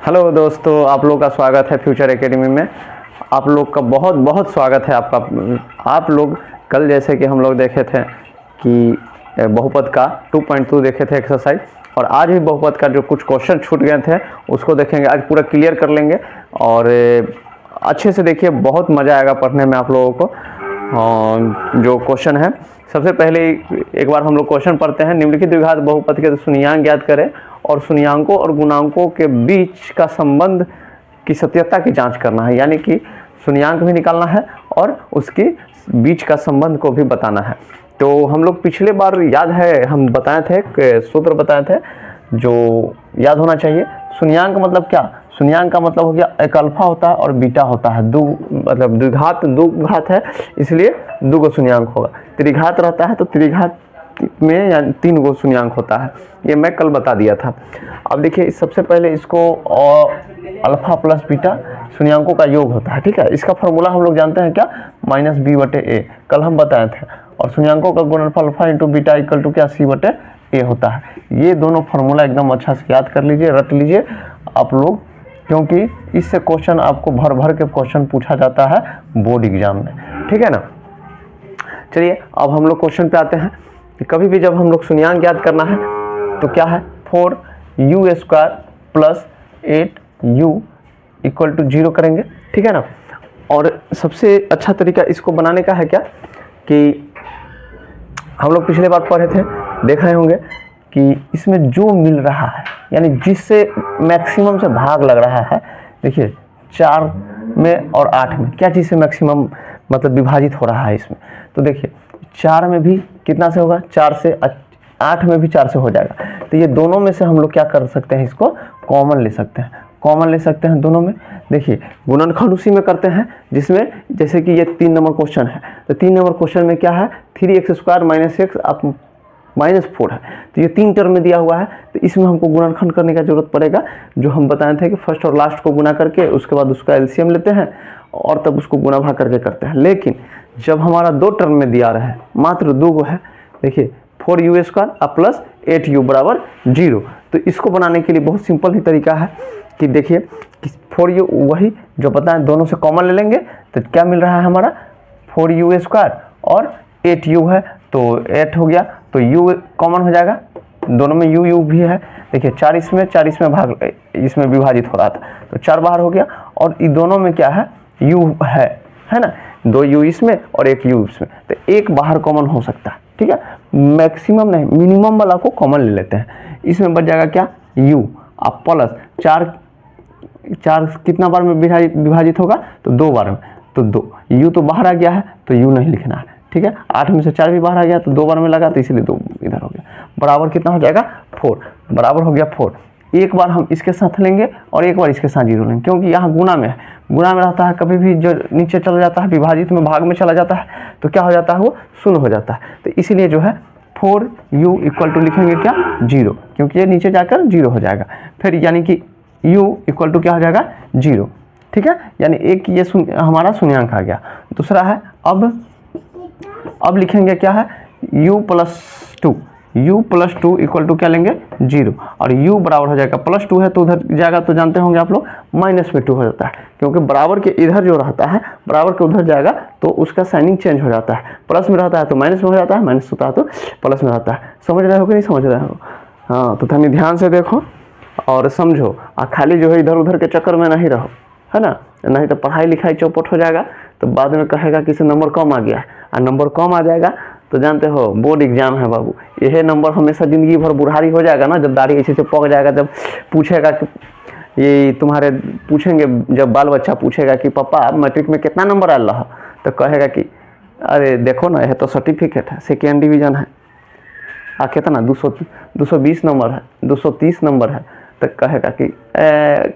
Hello दोस्तों, आप लोग का स्वागत है फ्यूचर एकेडमी में। आप लोग का बहुत बहुत स्वागत है आपका। आप लोग कल जैसे कि हम लोग देखे थे कि बहुपद का 2.2 देखे थे एक्सरसाइज, और आज भी बहुपद का जो कुछ क्वेश्चन छूट गए थे उसको देखेंगे। आज पूरा क्लियर कर लेंगे और अच्छे से देखिए, बहुत मज़ा आएगा पढ़ने में आप लोगों को। जो क्वेश्चन है, सबसे पहले एक बार हम लोग क्वेश्चन पढ़ते हैं। निम्नलिखित द्विघात बहुपद के शून्यांक ज्ञात करें और शून्यांकों और गुणांकों के बीच का संबंध की सत्यता की जांच करना है। यानी कि शून्यांक भी निकालना है और उसके बीच का संबंध को भी बताना है। तो हम लोग पिछले बार याद है हम बताए थे, सूत्र बताए थे जो याद होना चाहिए। शून्यांक मतलब क्या? शून्यांक का मतलब हो गया एक अल्फा होता है और बीटा होता है। मतलब द्विघात दो घात है, इसलिए दो गो शून्यांक होगा। त्रिघात रहता है तो त्रिघात में या तीन गो शून्यांक होता है। ये मैं कल बता दिया था। अब देखिए, सबसे पहले इसको अल्फा प्लस बीटा शून्यांकों का योग होता है। ठीक है, इसका फॉर्मूला हम लोग जानते हैं क्या? -b/a कल हम बताए थे। और शून्यांकों का गुणनफल alpha into beta equal to क्या? c/a होता है। ये दोनों फॉर्मूला एकदम अच्छा से याद कर लीजिए, रट लीजिए आप लोग, क्योंकि इससे क्वेश्चन आपको भर भर के क्वेश्चन पूछा जाता है बोर्ड एग्जाम में। ठीक है ना। चलिए अब हम लोग क्वेश्चन पे आते हैं। कभी भी जब हम लोग शून्यांक याद करना है तो क्या है? 4u² plus 8u equal to 0 करेंगे। ठीक है ना। और सबसे अच्छा तरीका इसको बनाने का है क्या कि हम लोग पिछले बार पढ़े थे, देख रहे होंगे कि इसमें जो मिल रहा है, यानी जिससे मैक्सिमम से भाग लग रहा है। देखिए 4 में और 8 में क्या चीज़ से मैक्सिमम मतलब विभाजित हो रहा है इसमें? तो देखिए 4 में भी कितना से होगा? 4 से। 8 में भी 4 से हो जाएगा। तो ये दोनों में से हम लोग क्या कर सकते हैं? इसको कॉमन ले सकते हैं। कॉमन ले सकते हैं दोनों में। देखिए गुणनखंड उसी में करते हैं जिसमें, जैसे कि ये 3 नंबर क्वेश्चन है, तो 3 नंबर क्वेश्चन में क्या है? 3x² - x आप -4 है। तो ये 3 टर्म में दिया हुआ है, तो इसमें हमको गुणनखंड करने का जरूरत पड़ेगा। जो हम बताए थे कि फर्स्ट और लास्ट को गुना करके उसके बाद उसका एलसीएम लेते हैं और तब उसको गुना भाग करके करते हैं। लेकिन जब हमारा 2 टर्म में दिया रहा है, मात्र 2 गो है, देखिए 4u² प्लस 8u बराबर 0। तो इसको बनाने के लिए बहुत सिंपल ही तरीका है कि देखिए 4u वही जो बताएं, दोनों से कॉमन ले लेंगे तो क्या मिल रहा है हमारा? 4u² और 8u है, तो 8 हो गया, तो u कॉमन हो जाएगा। दोनों में u भी है। देखिए 4 इसमें भाग इसमें विभाजित हो रहा था, तो 4 बाहर हो गया। और इन दोनों में क्या है? u है ना। 2 u इसमें और 1 u इसमें, तो एक बाहर कॉमन हो सकता है। ठीक है, मैक्सिमम नहीं, मिनिमम वाला को कॉमन ले लेते हैं। इसमें बच जाएगा क्या? u अब प्लस 4 कितना बार में विभाजित होगा? तो 2 बार में, तो 2 u तो बाहर आ गया है तो u नहीं लिखना है। ठीक है, 8 में से 4 भी बाहर आ गया तो 2 बार में लगा, तो इसीलिए 2 इधर हो गया। बराबर कितना हो जाएगा? 4 बराबर हो गया 4। एक बार हम इसके साथ लेंगे और एक बार इसके साथ 0 लेंगे, क्योंकि यहाँ गुना में है। गुना में रहता है, कभी भी जो नीचे चला जाता है विभाजित में भाग में चला जाता है तो क्या हो जाता है? वो शून्य हो जाता है। तो इसीलिए जो है 4u इक्वल टू लिखेंगे क्या? 0, क्योंकि ये नीचे जाकर 0 हो जाएगा। फिर यानी कि u इक्वल टू क्या हो जाएगा? 0। ठीक है, यानी एक ये हमारा शून्यांक आ गया। दूसरा है अब लिखेंगे क्या है? u प्लस 2 इक्वल टू क्या लेंगे? 0। और u बराबर हो जाएगा +2 है तो उधर जाएगा, तो जानते होंगे आप लोग -2 हो जाता है, क्योंकि बराबर के इधर जो रहता है बराबर के उधर जाएगा तो उसका साइनिंग चेंज हो जाता है। प्लस में रहता है तो माइनस में हो जाता है, माइनस होता है तो प्लस में रहता है। समझ रहे हो कि नहीं समझ रहे हो? हाँ, तो थोड़ी ध्यान से देखो और समझो, और खाली जो है इधर उधर के चक्कर में नहीं रहो, है ना। नहीं तो पढ़ाई लिखाई चौपट हो जाएगा, तो बाद में कहेगा कि इसे नंबर कम आ गया है, और नंबर कम आ जाएगा तो जानते हो बोर्ड एग्जाम है बाबू। यह नंबर हमेशा ज़िंदगी भर बुढ़ारी हो जाएगा ना, जब दाढ़ी ऐसे से पक जाएगा, जब पूछेगा कि ये तुम्हारे पूछेंगे, जब बाल बच्चा पूछेगा कि पापा मैट्रिक में कितना नंबर आया रहा, तो कहेगा कि अरे देखो ना, यह तो सर्टिफिकेट है, सेकेंड डिवीज़न है, आ कितना 220 नंबर है, 230 नंबर है। तो कहेगा कि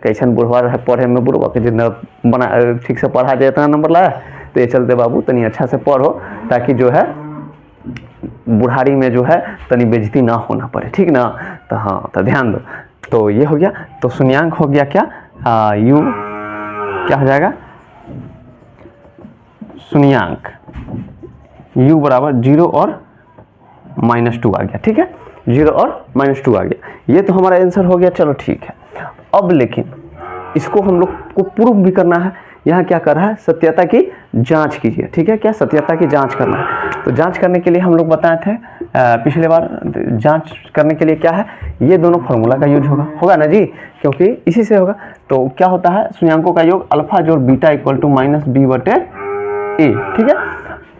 कैसन बुढ़वा है पढ़े में, बुढ़वा के जितना बना ठीक से पढ़ा जाए इतना नंबर लाया। तो ये चलते बाबू तनी अच्छा से पढ़ो, ताकि जो है बुढ़ारी में जो है तनी बेइज्जती ना होना पड़े। ठीक ना। तो हाँ, तो ध्यान दो। तो ये हो गया, तो शून्यांक हो गया क्या? u क्या हो जाएगा? शून्यांक u बराबर 0 और -2 आ गया। ठीक है, 0 और -2 आ गया। ये तो हमारा आंसर हो गया। चलो ठीक है। अब लेकिन इसको हम लोग को प्रूफ भी करना है। यहाँ क्या कर रहा है, सत्यता की जांच कीजिए, ठीक है, क्या सत्यता की जांच करना है। तो जांच करने के लिए हम लोग बताए थे पिछले बार, जांच करने के लिए क्या है, ये दोनों फार्मूला का यूज होगा ना जी, क्योंकि इसी से होगा। तो क्या होता है, शून्यांकों का योग अल्फा जोड़ beta equal to minus b बटे ए, ठीक है।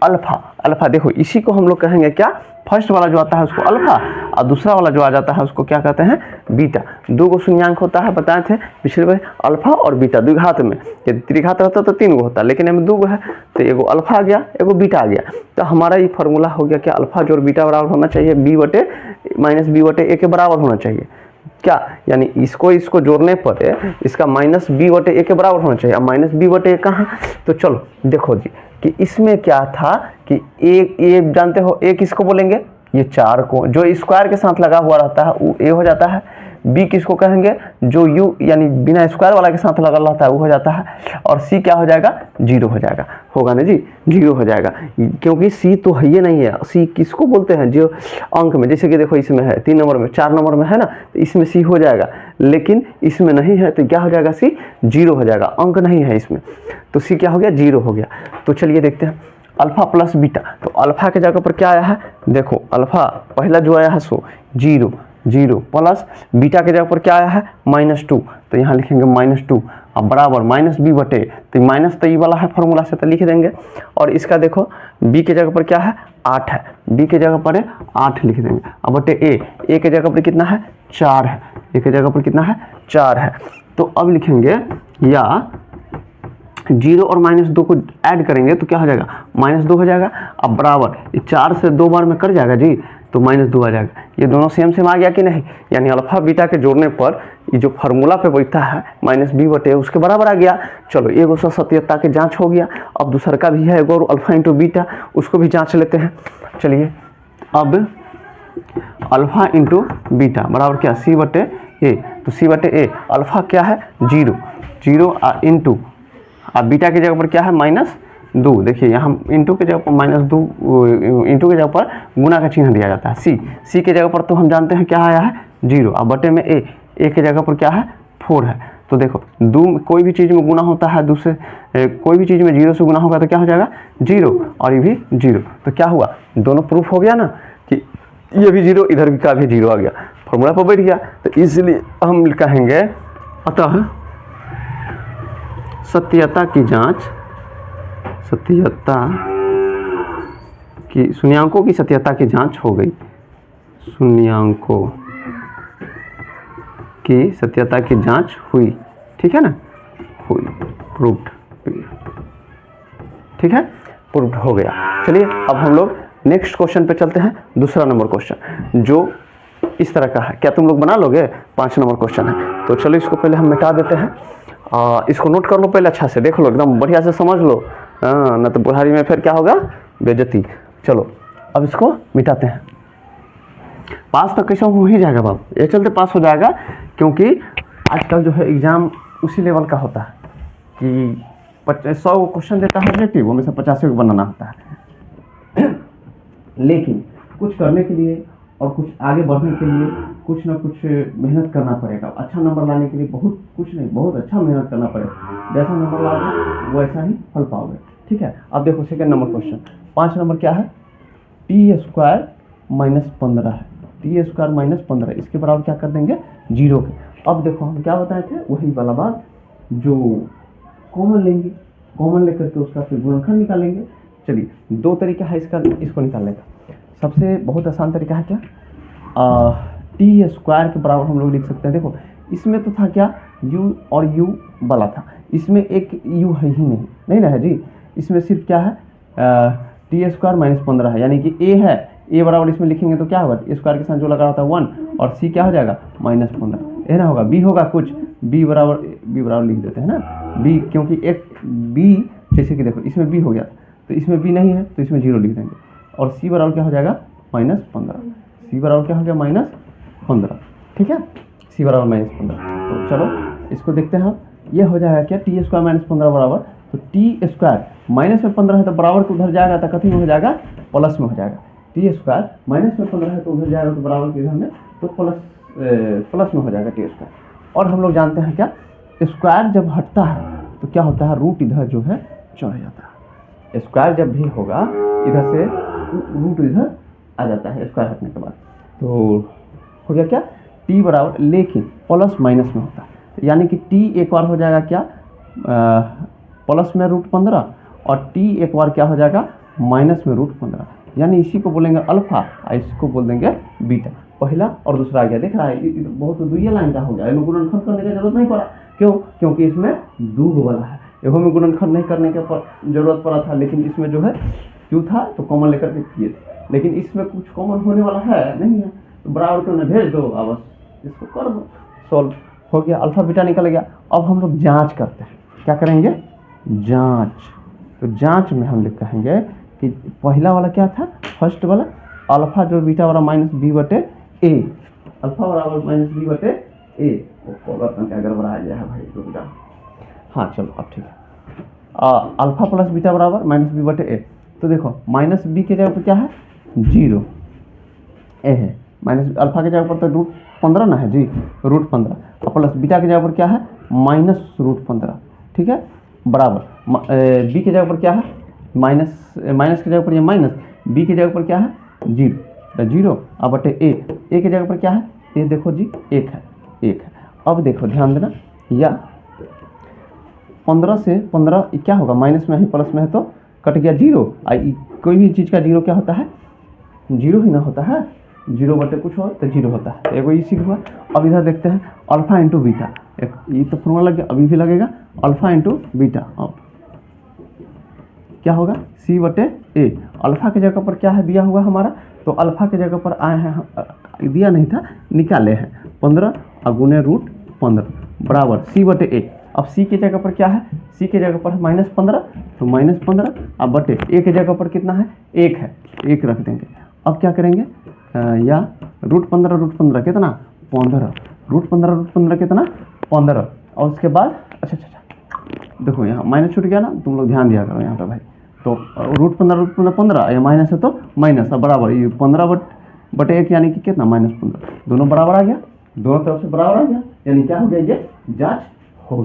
अल्फा देखो, इसी को हम लोग कहेंगे क्या, फर्स्ट वाला जो आता है उसको अल्फा, और दूसरा वाला जो आ जाता है उसको क्या कहते हैं, बीटा। दो गो शून्यांक होता है, बताए थे पिछले बार, अल्फा और बीटा द्विघात में। यदि त्रिघात रहता तो 3 गो होता, लेकिन हमें 2 गो है, तो एगो अल्फा आ गया, एगो बीटा आ गया। तो हमारा ये फार्मूला हो गया क्या, अल्फा जोड़ बीटा बराबर होना चाहिए बी बटे माइनस बी बटे ए के बराबर होना चाहिए क्या, यानी इसको जोड़ने पर इसका माइनस बी बटे ए के बराबर होना चाहिए। अब माइनस बी बटे ए कहाँ, तो चलो देखो जी कि इसमें क्या था कि ए जानते हो, ए किसको बोलेंगे, ये 4 को जो स्क्वायर के साथ लगा हुआ रहता है वो ए हो जाता है। बी किसको कहेंगे, जो यू यानी बिना स्क्वायर वाला के साथ लगा रहता है वो हो जाता है। और सी क्या हो जाएगा, 0 हो जाएगा, होगा ना जी, 0 हो जाएगा, क्योंकि सी तो है ये नहीं है। सी किसको बोलते हैं, जो अंक में, जैसे कि देखो इसमें है 3 नंबर में, 4 नंबर में है ना, तो इसमें सी हो जाएगा, लेकिन इसमें नहीं है तो क्या हो जाएगा, सी 0 हो जाएगा, अंक नहीं है इसमें, तो सी क्या हो गया, 0 हो गया। तो चलिए देखते हैं अल्फा प्लस बीटा। तो अल्फा के जगह पर क्या आया है, देखो अल्फा पहला जो आया है सो 0 प्लस बीटा के जगह पर क्या आया है, -2, तो यहाँ लिखेंगे -2, अब बराबर माइनस बी बटे, तो माइनस तो ये वाला है फार्मूला से, तो लिख देंगे। और इसका देखो बी के जगह पर क्या है, 8 है, बी के जगह पर 8 लिख देंगे। अब बटे ए के जगह पर कितना है, 4 है, ए के जगह पर कितना है, 4 है। तो अब लिखेंगे या 0 और -2 को ऐड करेंगे तो क्या हो जाएगा, -2 हो जाएगा। अब बराबर 4 से 2 बार में कर जाएगा जी, तो -2 आ जाएगा। ये दोनों सेम आ गया कि नहीं, यानी अल्फा बीटा के जोड़ने पर ये जो फार्मूला पे बैठता है माइनस बी बटे उसके बराबर आ गया। चलो एगो सत्यता के जांच हो गया। अब दूसरा का भी है एगो अल्फा इंटू बीटा, उसको भी जांच लेते हैं। चलिए अब अल्फा इंटू बीटा बराबर क्या, सी बटे ए, तो सी बटे ए अल्फा क्या है 0 इंटू, अब बीटा की जगह पर क्या है -2, देखिए यहाँ इंटू के जगह पर -2, इंटू के जगह पर गुना का चिन्ह दिया जाता है। सी के जगह पर तो हम जानते हैं क्या आया है 0, अब बटे में ए के जगह पर क्या है 4 है। तो देखो कोई भी चीज़ में गुना होता है दूसरे, कोई भी चीज़ में 0 से गुना होगा तो क्या हो जाएगा 0, और ये भी 0, तो क्या हुआ, दोनों प्रूफ हो गया ना कि ये भी 0 इधर का भी 0 आ गया, फॉर्मूला पर बैठ गया। तो इसलिए हम कहेंगे अतः सत्यता की जांच, सत्यता की, शून्यांकों की सत्यता की जांच हो गई, शून्यांकों की सत्यता की जांच हुई, ठीक है ना, हुई, प्रूव्ड, ठीक है, प्रूव्ड हो गया। चलिए अब हम लोग नेक्स्ट क्वेश्चन पे चलते हैं, दूसरा नंबर क्वेश्चन जो इस तरह का है। क्या तुम लोग बना लोगे, 5 नंबर क्वेश्चन है। तो चलो इसको पहले हम मिटा देते हैं, इसको नोट कर लो पहले, अच्छा से देख लो, एकदम बढ़िया से समझ लो, ना तो बुढ़ारी में फिर क्या होगा, बेइज्जती। चलो अब इसको मिटाते हैं। पास तो कैसे हो ही जाएगा बाबू, ये चलते पास हो जाएगा, क्योंकि आजकल जो है एग्जाम उसी लेवल का होता है कि 100 क्वेश्चन देता है ऑब्जेक्टिव, वो में से 50 को बनाना होता है। लेकिन कुछ करने के लिए और कुछ आगे बढ़ने के लिए कुछ ना कुछ मेहनत करना पड़ेगा। अच्छा नंबर लाने के लिए बहुत अच्छा मेहनत करना पड़ेगा। जैसा नंबर लाओगे वैसा ही फल पाओगे, ठीक है। अब देखो सेकंड नंबर क्वेश्चन, 5 नंबर क्या है, t² -15 है, t² -15, इसके बराबर क्या कर देंगे 0 के। अब देखो हम क्या बताए थे, वही वाला बात, जो कॉमन लेंगे, कॉमन लेकर के उसका फिर गुणनखंड निकालेंगे। चलिए 2 तरीका है इसको निकालने का। सबसे बहुत आसान तरीका है क्या, t² के बराबर हम लोग लिख सकते हैं। देखो इसमें तो था क्या, u और u वाला था, इसमें एक u है ही नहीं ना है जी, इसमें सिर्फ क्या है t² -15 है, यानी कि a है, a बराबर इसमें लिखेंगे तो क्या होगा, a स्क्वायर के साथ जो लगा रहता है 1, और c क्या हो जाएगा -15, ये ना होगा। b होगा कुछ, b बराबर लिख देते हैं ना, b, क्योंकि एक b, जैसे कि देखो इसमें b हो गया तो इसमें b नहीं है तो इसमें 0 लिख देंगे, और c बराबर क्या हो जाएगा -15, c बराबर क्या हो गया -15, ठीक है, c बराबर -15। तो चलो इसको देखते हैं हम, ये हो जाएगा क्या, t² -15 बराबर, तो t² माइनस में 15 है तो बराबर को उधर जाएगा तो कथी में हो जाएगा, प्लस में हो जाएगा। t² माइनस में 15 है तो उधर जाएगा तो बराबर के इधर में, तो प्लस में हो जाएगा t²। और हम लोग जानते हैं क्या स्क्वायर जब हटता है तो क्या होता है, रूट इधर जो है चढ़ जाता है। स्क्वायर जब भी होगा इधर से रूट इधर आ जाता है स्क्वायर हटने के बाद। तो हो गया क्या, टी बराबर, लेकिन प्लस माइनस में होता है, यानी कि टी एक बार हो जाएगा क्या, प्लस में √15 और टी एक बार क्या हो जाएगा माइनस में √15, यानी इसी को बोलेंगे अल्फा और इसको बोल देंगे बीटा। पहला और दूसरा आ गया, देख रहा है बहुत दुइया लाइन का हो गया, इसमें गुणनखंड करने की जरूरत नहीं पड़ा। क्यों, क्योंकि इसमें दो वाला है, एगो में गुणनखंड नहीं करने की जरूरत पड़ा था, लेकिन इसमें जो है क्यों था तो कॉमन लेकर के किए थे, लेकिन इसमें कुछ कॉमन होने वाला है नहीं है, तो बराबर को उन्हें भेज दो, अब बस इसको कर दो, सॉल्व हो गया, अल्फा बीटा निकल गया। अब हम लोग जांच करते हैं, क्या करेंगे, जांच। तो जांच में हम लोग कहेंगे कि पहला वाला क्या था, फर्स्ट वाला अल्फा जो बीटा वाला माइनस बी बटे ए, अल्फा बराबर माइनस बी बटे ए, क्या गड़बड़ा गया है भाई, रुक जाओ, हाँ चलो अब ठीक है, अल्फा प्लस बीटा बराबर माइनस बी बटे ए। तो देखो माइनस बी के जगह पर क्या है 0 ए है, माइनस अल्फा के जगह पर तो √15 ना है जी, √15, और प्लस बीटा के जगह पर क्या है माइनस √15, ठीक है, बराबर बी के जगह पर क्या है माइनस के जगह पर ये माइनस, बी के जगह पर क्या है 0, तो 0 अब बटे ए के जगह पर क्या है, ये देखो जी 1 है। अब देखो ध्यान देना, या 15 से 15 क्या होगा, माइनस में है प्लस में है तो कट गया 0, कोई भी चीज़ का 0 क्या होता है 0 ही ना होता है, 0 बटे कुछ हो तो 0 होता है, तो एगो इसी हुआ। अब इधर देखते हैं अल्फा इंटू बीटा, ये तो फॉर्मूला लग गया, अभी भी लगेगा अल्फा इंटू बीटा। अब क्या होगा सी बटे ए, अल्फा के जगह पर क्या है दिया हुआ हमारा, तो अल्फा के जगह पर आए हैं, दिया नहीं था निकाले हैं 15 और गुने √15 बराबर सी बटे ए। अब सी के जगह पर क्या है, सी के जगह पर -15, तो -15 अब बटे ए के जगह पर कितना है 1 है, 1 रख देंगे। अब क्या करेंगे, या √15 कितना 15, √15 कितना 15, और उसके बाद अच्छा देखो यहाँ माइनस छूट गया ना, तुम लोग ध्यान दिया करो यहाँ पे भाई, तो √15 या माइनस है तो माइनस, बराबर ये 15 बटे 1 यानी कि कितना -15, दोनों बराबर आ गया, दोनों तरफ से बराबर आ गया, यानी क्या हो गया, ये जांच हो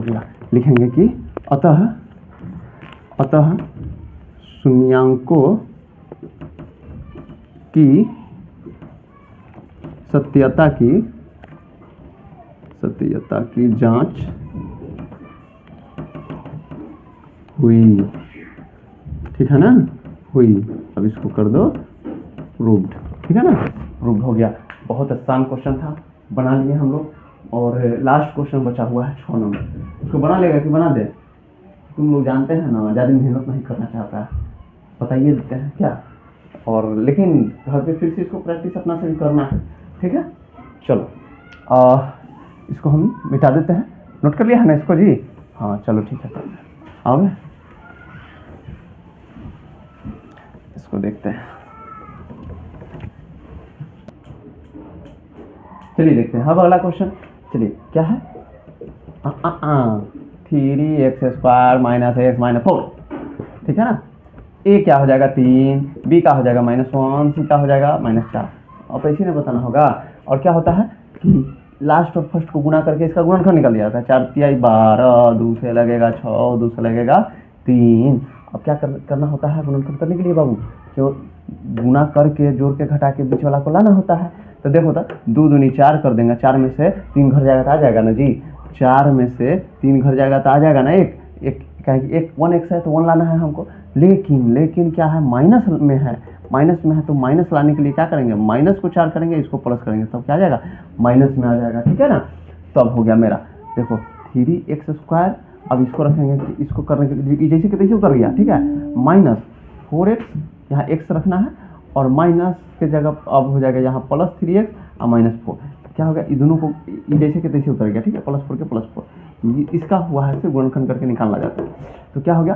गया। लिखेंगे कि अतः शून्यांकों की सत्यता की जांच हुई, ठीक है ना, हुई। अब इसको कर दो प्रूव्ड, ठीक है ना, प्रूव्ड हो गया। बहुत आसान क्वेश्चन था, बना लिए हम लोग, और लास्ट क्वेश्चन बचा हुआ है 6 नंबर, उसको बना लेगा कि बना दे, तुम लोग जानते हैं ना ज़्यादा मेहनत नहीं करना चाहता है, बताइए देते हैं क्या, और लेकिन घर पे फिर से इसको प्रैक्टिस अपना से भी करना है, ठीक है। चलो इसको हम मिटा देते हैं, नोट कर लिया है ना इसको जी, हाँ चलो ठीक है, आओ इसको देखते हैं, चलिए देखते हैं। अब अगला क्वेश्चन, चलिए क्या है 3x² - x - 4, ठीक है ना। ए क्या हो जाएगा 3, बी का हो जाएगा -1, सी का हो जाएगा -4, अब ऐसे नहीं बताना होगा। और क्या होता है कि लास्ट और फर्स्ट को गुना करके इसका गुणनखंड निकल जाता है, 4 तिहाई 12, 2 से लगेगा 6, 2 से लगेगा 3। अब क्या करना होता है गुणनखंड करने के लिए बाबू, क्यों गुना करके जोड़ के घटा के बीच वाला को लाना होता है। तो देखो तो 2 दूनी 4 कर देंगे, 4 में से 3 घर जाएगा तो आ जाएगा ना जी, 4 में से 3 घर जाएगा तो आ जाएगा ना, एक एक 1x है तो 1 लाना है हमको, लेकिन क्या है माइनस में है तो माइनस लाने के लिए क्या करेंगे, माइनस को 4 करेंगे, इसको प्लस करेंगे, तब क्या आ जाएगा माइनस में आ जाएगा, ठीक है ना। तो अब हो गया मेरा, देखो 3x², अब इसको रखेंगे कि इसको करने के लिए जैसे कि तैसे उतर गया, ठीक है, -4x, यहाँ x रखना है, और माइनस के जगह अब हो जाएगा यहाँ +3x और -4, क्या हो गया, ये दोनों को जैसे कि तैसे उतर गया, ठीक है, +4 के +4, इसका हुआ है से गुणनखंड करके निकालना जाता है। तो क्या हो गया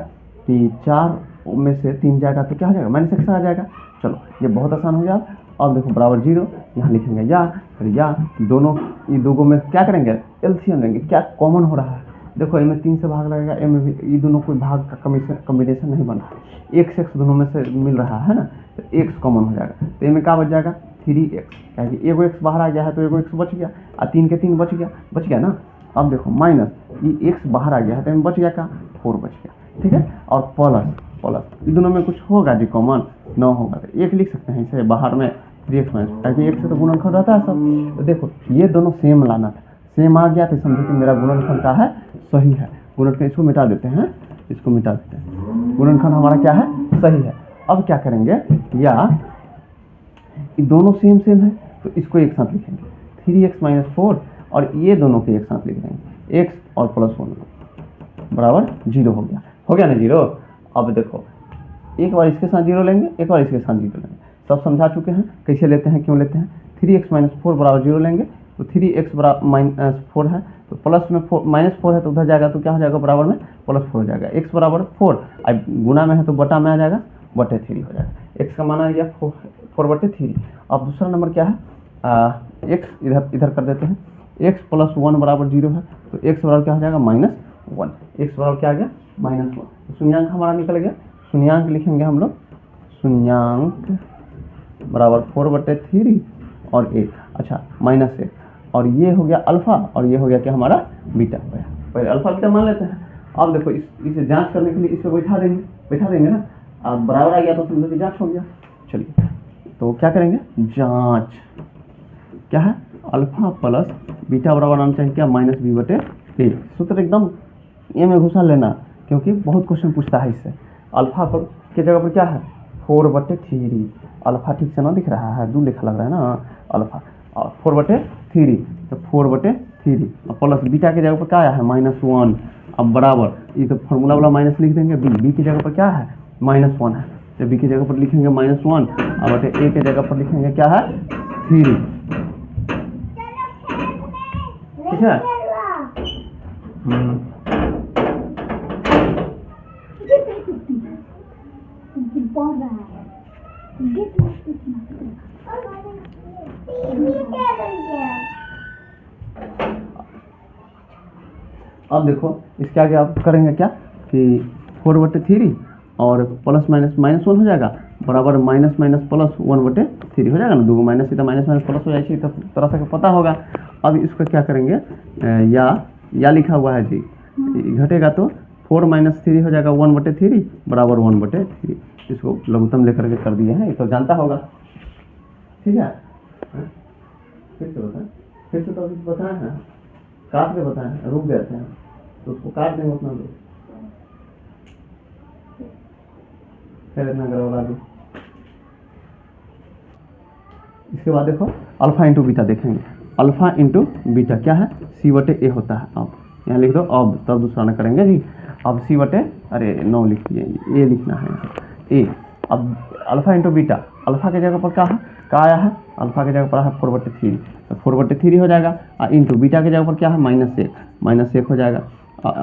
कि 4 में से 3 जाएगा तो क्या हो जाएगा -x आ जाएगा। चलो ये बहुत आसान हो गया। अब देखो बराबर 0, यहाँ लिखेंगे या, फिर या दोनों ये दोनों में क्या करेंगे एलसीएम लेंगे, क्या कॉमन हो रहा है, देखो इनमें 3 से भाग लगेगा, ए में भी ये दोनों कोई भाग का कॉम्बिनेशन नहीं बन रहा है, x दोनों में से मिल रहा है ना, तो x कॉमन हो जाएगा, तो इनमें क्या बच जाएगा 3x, क्या कि एगो x बाहर आ गया है तो एगो x बच गया, और 3 के 3 बच गया ना। अब देखो माइनस, ये एक्स बाहर आ गया है तो बच गया क्या, 4 बच गया, ठीक है। और प्लस प्लस ये दोनों में कुछ होगा जी कॉमन, न होगा तो एक लिख सकते हैं इसे बाहर में 3x माइनस, ताकि एक से तो गुणनखंड रहता है सब। तो देखो ये दोनों सेम लाना था, सेम आ गया तो समझो कि मेरा गुणनखंड क्या है, सही है। गुणनखंड इसको मिटा देते हैं, इसको मिटा देते हैं, गुणनखंड हमारा क्या है, सही है। अब क्या करेंगे, या ये दोनों सेम सेम है तो इसको एक साथ लिखेंगे, 3x माइनस 4, और ये दोनों के एक साथ लिख देंगे, x और प्लस 1 बराबर 0 हो गया ना 0। अब देखो एक बार इसके साथ 0 लेंगे, एक बार इसके साथ 0 लेंगे, सब समझा चुके हैं कैसे लेते हैं, क्यों लेते हैं। 3x माइनस 4 बराबर 0 लेंगे तो 3x बराबर माइनस 4 है तो प्लस में माइनस 4 है तो उधर जाएगा तो क्या हो जाएगा, बराबर में प्लस 4 हो जाएगा। x बराबर 4, अब गुना में है तो बटा में आ जाएगा, बटे 3 हो जाएगा। x का मान आ गया 4 बटे 3। अब दूसरा नंबर क्या है, x इधर कर देते हैं, x प्लस 1 बराबर 0 है तो x बराबर क्या हो जाएगा, -1। x बराबर क्या आ गया, -1। तो शून्यांक हमारा निकल गया, शून्यांक लिखेंगे हम लोग, शून्यांक बराबर 4 बटे 3 और 1, अच्छा -1, और ये हो गया अल्फा और ये हो गया क्या हमारा बीटा। पहले अल्फा बीटा मान लेते हैं। अब देखो इसे जांच करने के लिए इस पर बैठा देंगे ना, अब बराबर आ गया तो समझो कि जांच हो गया। चलिए तो क्या करेंगे, जांच क्या है, अल्फा प्लस बीटा बराबर आना चाहिए क्या, -b बटे a। सूत्र एकदम ये में घुसा लेना, क्योंकि बहुत क्वेश्चन पूछता है इससे। अल्फा पर के जगह पर क्या है, 4 बटे 3, अल्फा ठीक से ना दिख रहा है, 2 लिखा लग रहा है ना अल्फा, और 4 बटे 3 तो 4 बटे 3 और प्लस बीटा के जगह पर क्या आया है, -1। अब बराबर ये तो फॉर्मूला वाला माइनस लिख देंगे, बी की जगह पर क्या है, -1 है तो बी की जगह पर लिखेंगे -1 और बटे ए के जगह पर लिखेंगे क्या है, 3, ठीक है। अब देखो इसके आगे आप करेंगे क्या कि 4 बटे 3 और प्लस माइनस -1 हो जाएगा, बराबर माइनस माइनस प्लस 1 बटे 3 हो जाएगा ना, 2 माइनस सीधा माइनस माइनस प्लस हो जाएगी, तो तरह से पता होगा। अब इसको क्या करेंगे, या लिखा हुआ है जी, घटेगा तो 4 माइनस 3 हो जाएगा 1 बटे 3 बराबर 1 बटे 3। इसको लघुत्तम लेकर के कर दिए हैं, ये तो जानता होगा, ठीक है। फिर से तो अभी बताया है, काट के बताया है, रुक गए थे तो उसको काट देंगे उतना दूर, फिर इतना करवा दो। इसके बाद देखो अल्फा इंटू बीटा देखेंगे, अल्फा इंटू बीटा क्या है, सी बटे ए होता है। अब यहाँ लिख दो, अब तब दूसरा ना करेंगे जी। अब सी बटे, अरे 9 लिख दिए, ए लिखना है ए। अब अल्फा इंटू बीटा, अल्फा के जगह पर क्या है, क्या आया है, अल्फा के जगह पर है 4 बटे 3 तो 4 बटे 3 हो जाएगा, और इंटू बीटा के जगह पर क्या है, -1 हो जाएगा,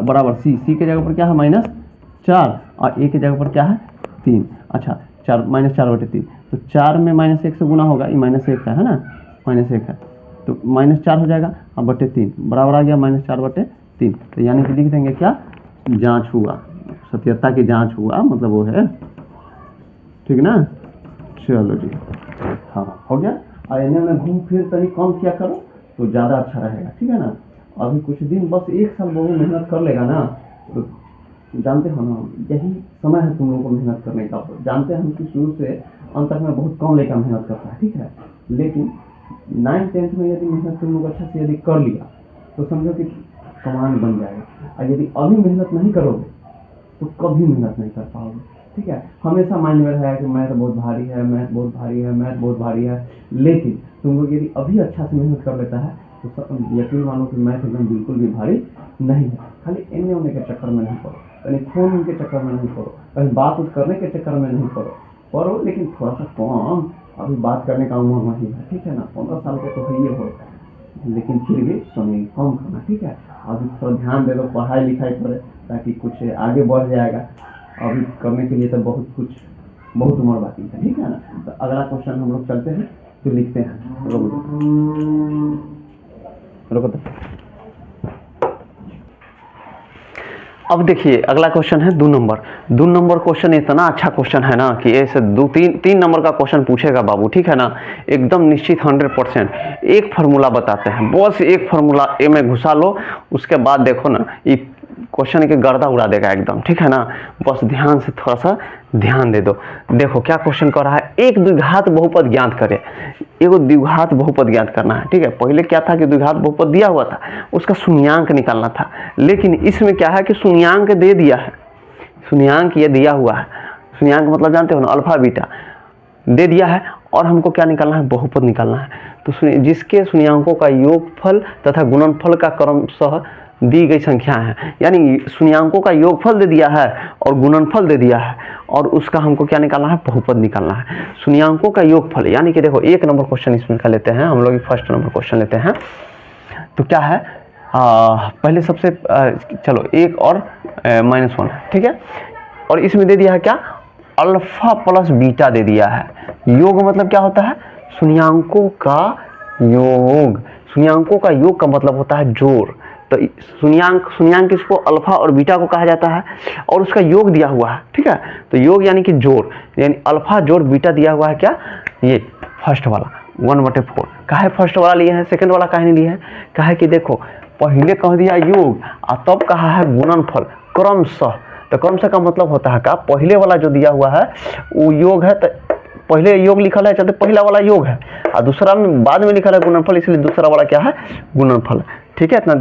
बराबर सी के जगह पर क्या है, -4 और ए के जगह पर क्या है, 3। अच्छा 4 -4 बटे 3 तो 4 में -1 से गुना होगा, ये -1 है ना, -1 है तो -4 हो जाएगा, अब बटे 3 बराबर आ गया -4 बटे 3। तो यानी कि लिख देंगे क्या, जांच हुआ, सत्यता की जांच हुआ, मतलब वो है, ठीक ना। चलो जी, हाँ हो गया। और इन्हें में घूम फिर तनी कम किया करो तो ज़्यादा अच्छा रहेगा, ठीक है ना। अभी कुछ दिन बस 1 साल बहुत मेहनत कर लेगा ना, तो जानते हो ना, यही समय है तुम लोगों को मेहनत करने का। जानते हैं हम कि शुरू से अंत तक में बहुत कम लड़का मेहनत करता है, ठीक है, लेकिन 9th-10th में यदि मेहनत तुम लोग अच्छा से यदि कर लिया तो समझो कि कमान बन जाएगा। और यदि अभी मेहनत नहीं करोगे तो कभी मेहनत नहीं कर पाओगे, ठीक है। हमेशा माइंड में रहेगा कि मैथ बहुत भारी है, मैथ बहुत भारी है, मैथ बहुत भारी है, लेकिन तुम लोग यदि अभी अच्छा से मेहनत कर लेता है तो यकीन मानो कि मैथ एकदम बिल्कुल भी भारी नहीं है। खाली एने ओने के चक्कर में नहीं पड़ो, कहीं फोन के चक्कर में नहीं पड़ो, कहीं बात करने के चक्कर में नहीं पड़ो, लेकिन थोड़ा सा कम, अभी बात करने का उम्र नहीं है, ठीक है ना। 15 साल के तो है ये हो, लेकिन फिर भी समय कम करना, ठीक है। अभी थोड़ा ध्यान दे दो पढ़ाई लिखाई पर, ताकि कुछ आगे बढ़ जाएगा। अभी करने के लिए तो बहुत उम्र बाकी है, ठीक है ना। तो अगला क्वेश्चन हम लोग चलते हैं, तो लिखते हैं, रुको तो। अब देखिए अगला क्वेश्चन है 2 नंबर क्वेश्चन इतना अच्छा क्वेश्चन है ना कि ऐसे 3 नंबर का क्वेश्चन पूछेगा बाबू, ठीक है ना, एकदम निश्चित 100%। एक फार्मूला बताते हैं, बस एक फार्मूला ए में घुसा लो, उसके बाद देखो ना ये क्वेश्चन के गर्दा उड़ा देगा एकदम, ठीक है ना। बस ध्यान से थोड़ा सा ध्यान दे दो। देखो क्या क्वेश्चन कर रहा है, एक द्विघात बहुपद ज्ञात करे। एगो द्विघात बहुपद ज्ञात करना है, ठीक है। पहले क्या था कि द्विघात बहुपद दिया हुआ था, उसका शून्यांक निकालना था, लेकिन इसमें क्या है कि शून्यांक दे दिया है, शून्यांक ये दिया हुआ है। शून्यांक मतलब जानते हो ना, अल्फा बीटा दे दिया है, और हमको क्या निकालना है, बहुपद निकालना है। तो जिसके शून्यांकों का योगफल तथा गुणनफल का क्रमशः दी गई संख्या है, यानी शून्यांकों का योगफल दे दिया है और गुणनफल दे दिया है, और उसका हमको क्या निकालना है, बहुपद निकालना है। शून्यांकों का योगफल यानी कि देखो 1 नंबर क्वेश्चन इसमें का लेते हैं हम लोग, फर्स्ट नंबर क्वेश्चन लेते हैं। तो क्या है, पहले सबसे चलो 1 और -1, ठीक है। और इसमें दे दिया है क्या, अल्फा प्लस बीटा दे दिया है। योग मतलब क्या होता है, शून्यांकों का योग। शून्यांकों का योग का मतलब होता है जोड़। तो शून्यांक इसको अल्फा और बीटा को कहा जाता है, और उसका योग दिया हुआ है, ठीक है। तो योग यानी कि जोड़, यानी अल्फा जोड़ बीटा दिया हुआ है क्या, ये फर्स्ट वाला 1/4। काहे फर्स्ट वाला लिए हैं, सेकंड वाला काहे नहीं लिए हैं, काहे कि देखो पहले कह दिया योग और तब कहा है गुणनफल क्रमशः। तो क्रमशः का मतलब होता है का, पहले वाला जो दिया हुआ है वो योग है, तो पहले योग लिखा है, चलते पहला वाला योग है, और दूसरा में बाद में लिखा है गुणनफल, इसलिए दूसरा वाला क्या है, गुणनफल, ठीक है। इतना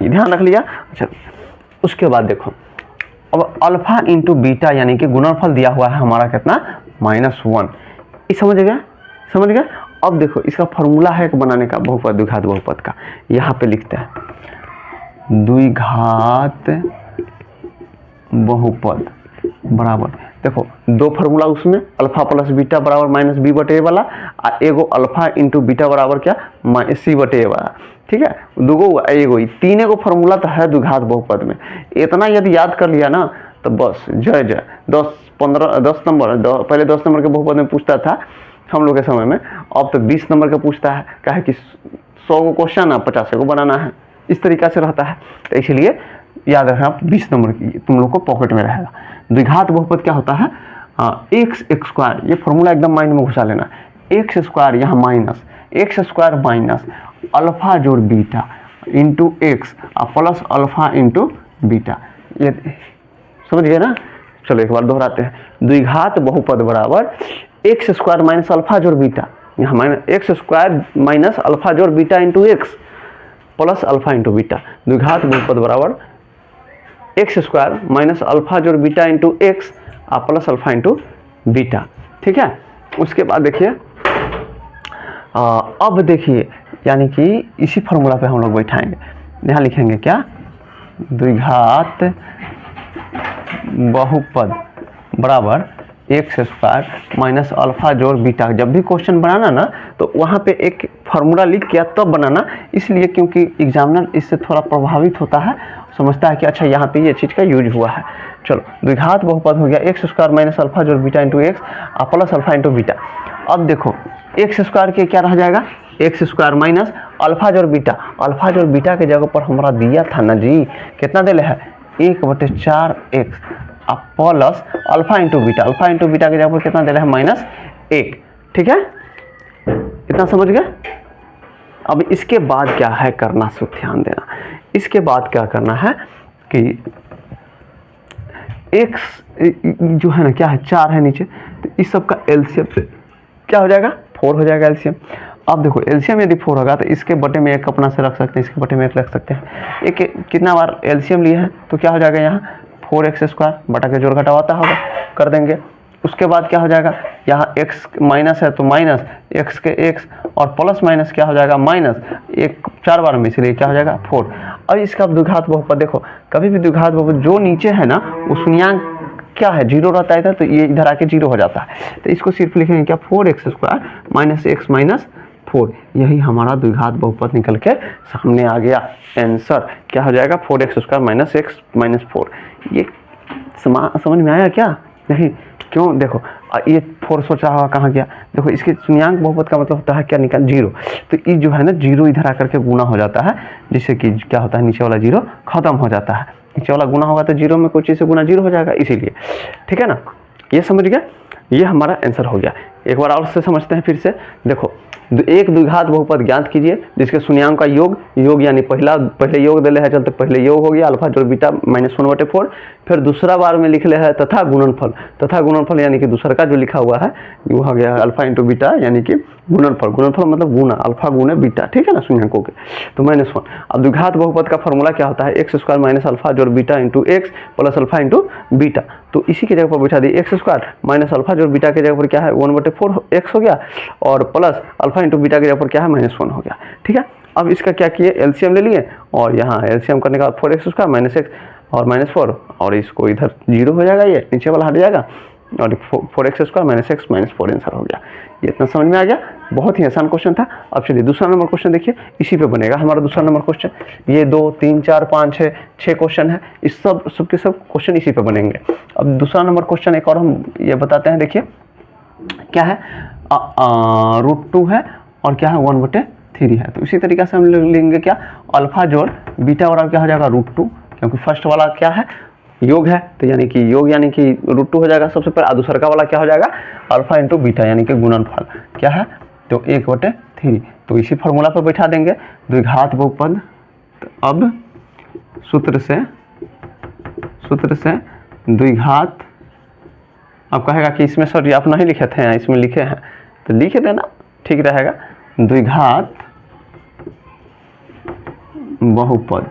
ध्यान रख लिया। अच्छा, उसके बाद देखो अब अल्फा इंटू बीटा यानी कि गुणनफल दिया हुआ है हमारा कितना, -1। ये समझ गया, समझ गया। अब देखो इसका फॉर्मूला है एक बनाने का बहुपद, द्विघात बहुपद का, यहाँ पे लिखते हैं द्विघात बहुपद बराबर, देखो 2 फार्मूला उसमें, अल्फा प्लस बीटा बराबर -b/a वाला, और एगो अल्फा इंटू बीटा बराबर क्या, c/a वाला, ठीक है। दूगो एगो 3 गो फार्मूला तो है द्विघात बहुपद में। इतना यदि याद कर लिया ना तो बस जय जय। 10 नंबर पहले 10 नंबर के बहुपद में पूछता था हम लोग के समय में, अब तो 20 नंबर का पूछता है, क्या है कि 100 गो क्वेश्चन 50 को बनाना है, इस तरीका से रहता है। तो इसलिए याद रखना 20 नंबर की तुम लोग को पॉकेट में रहेगा। द्विघात बहुपद क्या होता है, x², ये फॉर्मूला एकदम माइंड में घुसा लेना, x² यहाँ माइनस, x² माइनस अल्फा जोड़ beta into x plus alpha into beta, ये समझ गए ना। चलो एक बार दोहराते हैं, द्विघात बहुपद बराबर x² माइनस अल्फा जोड़ बीटा, यहाँ x² माइनस अल्फा जोड़ beta into x plus alpha into beta. द्विघात बहुपद बराबर x² माइनस अल्फा जोड़ beta into x plus alpha into beta, ठीक है। उसके बाद देखिए अब देखिए, यानी कि इसी फार्मूला पे हम लोग बैठाएंगे, यहाँ लिखेंगे क्या, द्विघात बहुपद बराबर x² माइनस अल्फा जोड़ बीटा। जब भी क्वेश्चन बनाना ना तो वहाँ पे एक फार्मूला लिख के तब बनाना, इसलिए क्योंकि एग्जामिनर इससे थोड़ा प्रभावित होता है, समझता है कि अच्छा यहाँ पे ये चीज़ का यूज हुआ है। चलो द्विघात बहुपद हो गया x² माइनस अल्फा जोड़ beta into x plus alpha into beta. अब देखो x² के क्या रह जाएगा, x² माइनस अल्फा जोड़ बीटा, अल्फा जोड़ बीटा के जगह पर हमारा दिया था ना जी, कितना दिले है 1/4x plus alpha into beta, alpha into beta के जगह पर कितना दिला है -1, ठीक है। इतना समझ गए। अब इसके बाद क्या है करना, सो ध्यान देना, इसके बाद क्या करना है कि x जो है ना क्या है 4 है नीचे, तो इस सब का एलसीएम से क्या हो जाएगा 4 हो जाएगा एलसीएम। अब देखो एलसीएम यदि 4 होगा तो इसके बटे में 1 अपना से रख सकते हैं, इसके बटे में 1 रख सकते हैं। एक कितना बार एलसीएम लिए हैं तो क्या हो जाएगा यहाँ 4x² बटा के जोड़ घटावाता होगा, कर देंगे। उसके बाद क्या हो जाएगा, यहाँ x माइनस है तो माइनस x के x और प्लस माइनस क्या हो जाएगा माइनस, 1 4 बार में, इसलिए क्या हो जाएगा 4। अब इसका द्विघात बहुपद देखो, कभी भी द्विघात बहुपद जो नीचे है ना वो शून्यांक क्या है 0 रहता है, तो ये इधर आके 0 हो जाता है, तो इसको सिर्फ लिखेंगे क्या 4x² माइनस x माइनस 4। यही हमारा द्विघात बहुपद निकल के सामने आ गया। आंसर क्या हो जाएगा 4x² माइनस x माइनस 4। ये समझ में आया क्या, नहीं क्यों, देखो ये 4 सोचा हुआ कहाँ गया, देखो इसके शून्यांक बहुपद का मतलब होता है क्या निकाल 0, तो ये जो है ना 0 इधर आकर के गुना हो जाता है, जिससे कि क्या होता है नीचे वाला 0 खत्म हो जाता है। नीचे वाला गुना होगा तो जीरो में कोई चीज़ से गुना जीरो हो जाएगा, इसीलिए। ठीक है ना, ये समझ गया, ये हमारा आंसर हो गया। एक बार और से समझते हैं फिर से। देखो, एक द्विघात बहुपद ज्ञात कीजिए जिसके शून्यांक का योग यानी पहले योग दिले है, चलते पहले योग हो गया अल्फा जोड़ बीटा -1/4। फिर दूसरा बार में लिख ले है तथा गुणनफल यानी कि दूसरा का जो लिखा हुआ है वो हो गया अल्फा इंटू बीटा यानी कि गुणनफल मतलब गुना, अल्फा गुने बीटा। ठीक है ना, शून्यांकों के तो -1। अब द्विघात बहुपद का फॉर्मूला क्या होता है, x² माइनस अल्फा जोड़ beta into x plus alpha into beta. तो इसी की जगह पर बैठा दिए x² माइनस अल्फा जोड़ बीटा की जगह पर क्या है 1/4 हो गया, और प्लस अल्फा इंटू बीटा की जगह पर क्या है -1 हो गया। ठीक है, अब इसका क्या किए, एलसीएम ले लिए, और यहाँ एलसीएम करने का 4x² माइनस x और -4, और इसको इधर 0 हो जाएगा, ये नीचे वाला हट जाएगा, और 4x² minus x minus 4 answer हो गया। ये इतना समझ में आ गया, बहुत ही आसान क्वेश्चन था। अब चलिए दूसरा नंबर क्वेश्चन देखिए, इसी पे बनेगा हमारा दूसरा नंबर क्वेश्चन। ये 2 3 4 5 6 क्वेश्चन है, इस सब क्वेश्चन इसी पे बनेंगे। अब दूसरा नंबर क्वेश्चन एक और हम ये बताते हैं, देखिए क्या है, √2 है और क्या है 1/3 है। तो इसी तरीके से हम लेंगे क्या, अल्फा जोड़ बीटा और क्या हो जाएगा √2, क्योंकि फर्स्ट वाला क्या है योग है, तो यानी कि योग यानी कि √2 हो जाएगा सबसे पहले। दूसरा का वाला क्या हो जाएगा अल्फा इंटू बीटा यानी कि गुणनफल क्या है तो 1/3। तो इसी फॉर्मूला पर बैठा देंगे द्विघात बहुपद। तो अब सूत्र से द्विघात, अब कहेगा कि इसमें सर आप नहीं लिखे थे, इसमें लिखे हैं तो लिख देना, ठीक रहेगा। द्विघात बहुपद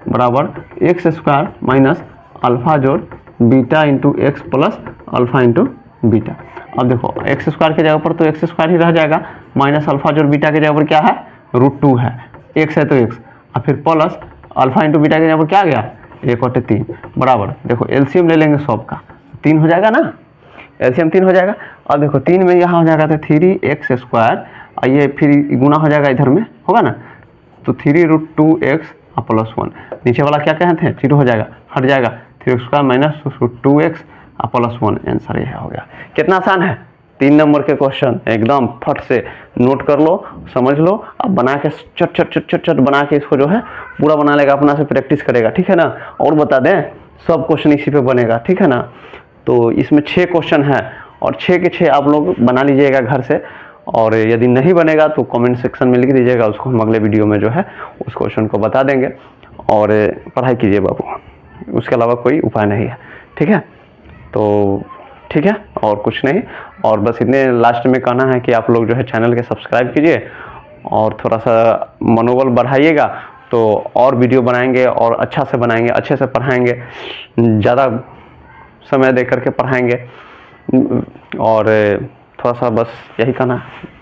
बराबर x² माइनस अल्फा जोड़ beta into x plus alpha into beta. अब देखो x² की जगह पर तो x² ही रह जाएगा, माइनस अल्फा जोड़ बीटा की जगह पर क्या है √2 है, x है तो x, और फिर प्लस अल्फा इंटू बीटा की जगह पर क्या आ गया 1/3 बराबर। देखो एलसीएम ले लेंगे सबका, 3 हो जाएगा ना, एलसीएम 3 हो जाएगा। अब देखो 3 में यहाँ हो जाएगा तो 3x², और ये फिर गुना हो जाएगा इधर में होगा ना, तो 3√2x प्लस 1, नीचे वाला क्या कहते हैं 0 हो जाएगा, हट जाएगा 3x² minus 2x plus 1, answer ये हो गया। कितना आसान है, 3 नंबर के क्वेश्चन एकदम फट से नोट कर लो, समझ लो, अब बना के चट बना के इसको जो है पूरा बना लेगा, अपना से प्रैक्टिस करेगा, ठीक है ना। और बता दें सब क्वेश्चन इसी पे बनेगा, ठीक है ना। तो इसमें 6 क्वेश्चन है और 6 के 6 आप लोग बना लीजिएगा घर से, और यदि नहीं बनेगा तो कमेंट सेक्शन में लिख दीजिएगा, उसको हम अगले वीडियो में जो है उस क्वेश्चन को बता देंगे। और पढ़ाई कीजिए बाबू, उसके अलावा कोई उपाय नहीं है, ठीक है। तो ठीक है, और कुछ नहीं, और बस इतने लास्ट में कहना है कि आप लोग जो है चैनल के सब्सक्राइब कीजिए और थोड़ा सा मनोबल बढ़ाइएगा, तो और वीडियो बनाएंगे और अच्छा से बनाएंगे, अच्छे से पढ़ाएंगे, ज़्यादा समय दे करके पढ़ाएंगे, और थोड़ा सा बस यही कहना है।